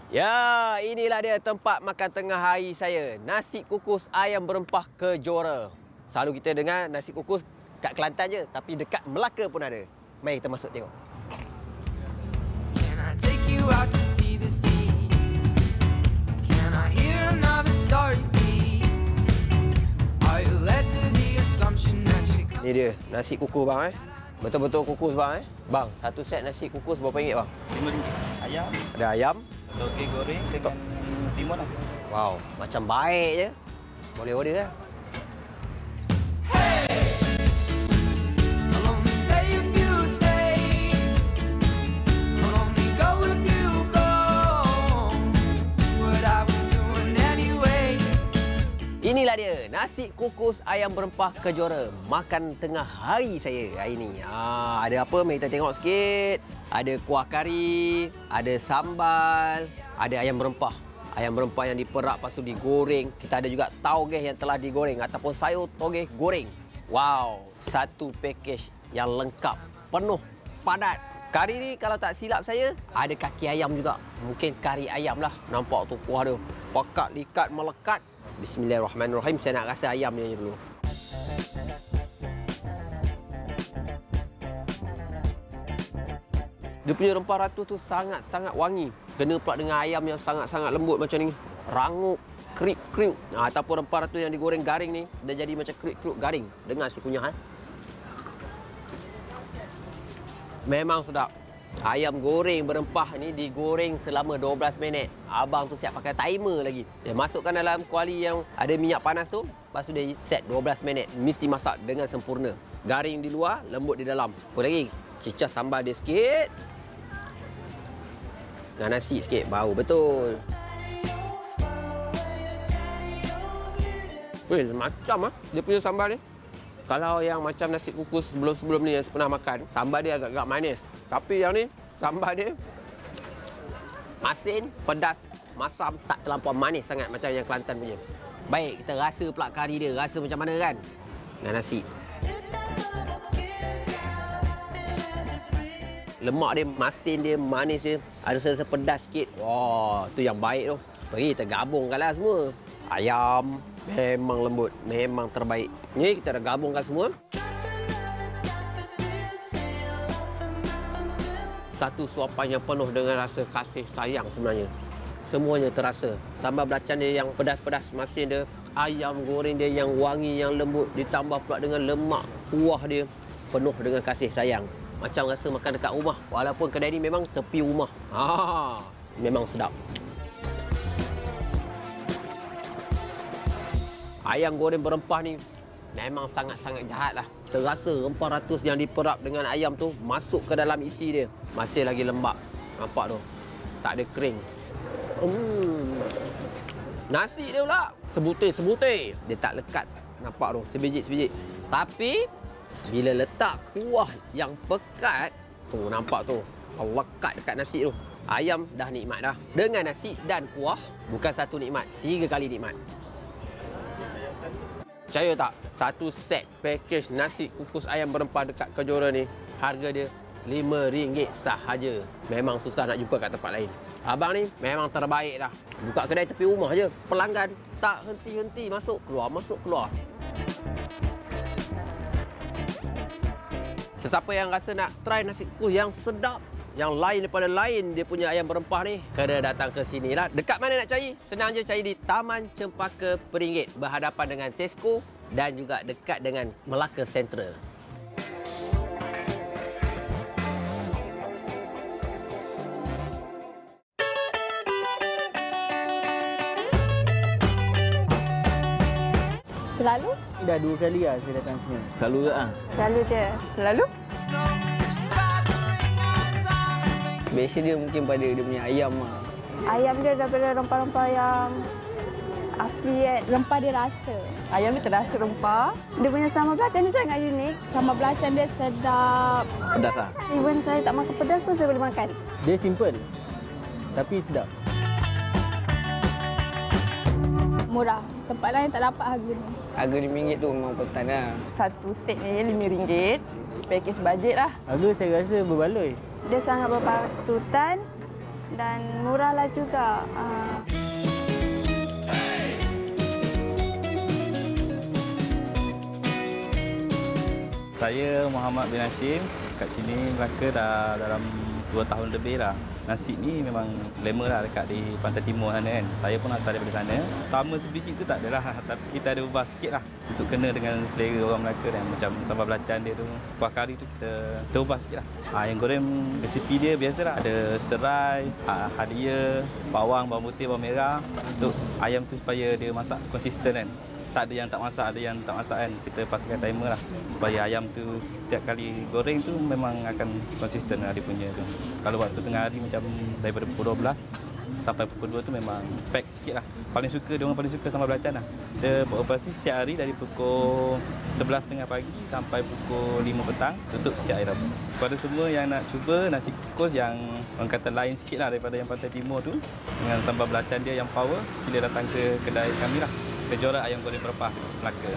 Ya, inilah dia tempat makan tengah hari saya. Nasi kukus ayam berempah Kejora. Selalu kita dengar nasi kukus kat Kelantan je, tapi dekat Melaka pun ada. Mari kita masuk tengok. Can I take you out to see the sea? Can I hear another story, please? Are you led to the assumption that you come? Ni dia, nasi kukus bang Betul-betul kukus bang Bang, satu set nasi kukus berapa ringgit bang? RM5. Ayam, Ada ayam. toge goreng dengan timun lah. Wow, macam baik je. Boleh order kan? I'll only stay if you stay. I'll only go if you go. What I was doing anyway. Inilah dia, nasi kukus ayam berempah Kejora. Makan tengah hari saya hari ni. Ada apa? Mari kita tengok sikit. Ada kuah kari, ada sambal, ada ayam berempah. Ayam berempah yang diperak lepas tu digoreng. Kita ada juga tauge yang telah digoreng ataupun sayur tauge goreng. Wow, satu package yang lengkap, penuh, padat. Kari ni kalau tak silap saya, ada kaki ayam juga. Mungkin kari ayam lah. Nampak tu kuah dia. Pekat, likat, melekat. Bismillahirrahmanirrahim. Saya nak rasa ayam ni dulu. Dia punya rempah ratu tu sangat-sangat wangi. Kena pula dengan ayam yang sangat-sangat lembut macam ni. Rangup, kriuk-kriuk. Ataupun rempah ratu yang digoreng garing ni, dia jadi macam kriuk-kriuk garing. Dengar si kunyah. Memang sedap. Ayam goreng berempah ni digoreng selama 12 minit. Abang tu siap pakai timer lagi. Dia masukkan dalam kuali yang ada minyak panas tu. Lepas tu dia set 12 minit. Mesti masak dengan sempurna. Garing di luar, lembut di dalam. Apa lagi? Cicah sambal dia sikit. Dengan nasi sikit, bau betul. Weh, macam dia punya sambal ni. Kalau yang macam nasi kukus sebelum-sebelum ni yang saya pernah makan, sambal dia agak-agak manis. Tapi yang ni, sambal dia masin, pedas, masam, tak terlampau manis sangat macam yang Kelantan punya. Baik, kita rasa pula kari dia. Rasa macam mana kan? Dengan nasi. Lemak dia, masin dia, manis dia. Ada rasa pedas sikit. Wah, tu yang baik tu. Pergi kita gabungkanlah semua. Ayam memang lembut, memang terbaik. Ni kita dah gabungkan semua. Satu suapan yang penuh dengan rasa kasih sayang sebenarnya. Semuanya terasa. Sambal belacan dia yang pedas-pedas, masin dia. Ayam goreng dia yang wangi, yang lembut. Ditambah pula dengan lemak, kuah dia. Penuh dengan kasih sayang. Macam rasa makan dekat rumah. Walaupun kedai ni memang tepi rumah. Memang sedap. Ayam goreng berempah ni memang sangat-sangat jahat lah. Terasa rempah ratus yang diperap dengan ayam tu masuk ke dalam isi dia. Masih lagi lembab. Nampak tu? Tak ada kering. Nasi dia pula sebutir-sebutir. Dia tak lekat. Nampak tu? Sebiji-sebiji. Tapi bila letak kuah yang pekat, tu nampak tu. Lekat dekat nasi tu. Ayam dah nikmat dah. Dengan nasi dan kuah, bukan satu nikmat, 3 kali nikmat. Percaya tak? Satu set package nasi kukus ayam berempah dekat Kejora ni, harga dia RM5 sahaja. Memang susah nak jumpa kat tempat lain. Abang ni memang terbaik dah. Buka kedai tepi rumah je. Pelanggan tak henti-henti masuk keluar. Sesiapa yang rasa nak try nasi kukus yang sedap, yang lain daripada lain dia punya ayam berempah ni, kena datang ke sini lah. Dekat mana nak cari? Senang je cari di Taman Cempaka Peringgit, berhadapan dengan Tesco dan juga dekat dengan Melaka Central. Selalu? Dah 2 kali lah saya datang sini. Selalu ke ah? Selalu je. Selalu? Biasa dia mungkin pada dia punya ayam lah. Ayam dia daripada rempah-rempah yang asli kan. Rempah dia rasa. Ayam dia terasa rempah. Dia punya sambal belacan ni sangat unik. Sambal belacan dia sedap. Pedas lah. Even saya tak makan pedas pun saya boleh makan. Dia simple tapi sedap. Murah. Tempat lain tak dapat harga ni. Harga RM5 tu memang petan lah. Satu set ni RM5. Package bajet lah. Harga saya rasa berbaloi. Dia sangat berpatutan dan murahlah juga. Saya Muhammad bin Hashim. Kat sini Melaka dah dalam 2 tahun lebih dah. Nasi ni memang lama lah dekat di Pantai Timur sana kan. Saya pun asal daripada sana. Sama sebiji tu tak adalah. Tapi kita ada ubah sikit lah. Untuk kena dengan selera orang Melaka dan macam sambal belacan dia tu. Kuah kari tu kita ubah sikit lah. Yang goreng resipi dia biasa lah. Ada serai, halia, bawang putih, bawang merah. Untuk ayam tu supaya dia masak konsisten kan. Tak ada yang tak masak, ada yang tak masak kan. Kita pastikan timer lah. Supaya ayam tu setiap kali goreng tu memang akan konsisten lah dia punya tu. Kalau waktu tengah hari macam daripada pukul 12 sampai pukul 2 tu memang pack sikit lah. Diorang paling suka sambal belacan lah. Kita beroperasi setiap hari dari pukul 11.30 pagi sampai pukul 5 petang. Tutup setiap hari Rabu. Kepada semua yang nak cuba nasi kukus yang orang kata lain sikit lah daripada yang Pantai Timur tu. Dengan sambal belacan dia yang power, sila datang ke kedai kami lah. Kejora Ayam Goreng Berempah Melaka.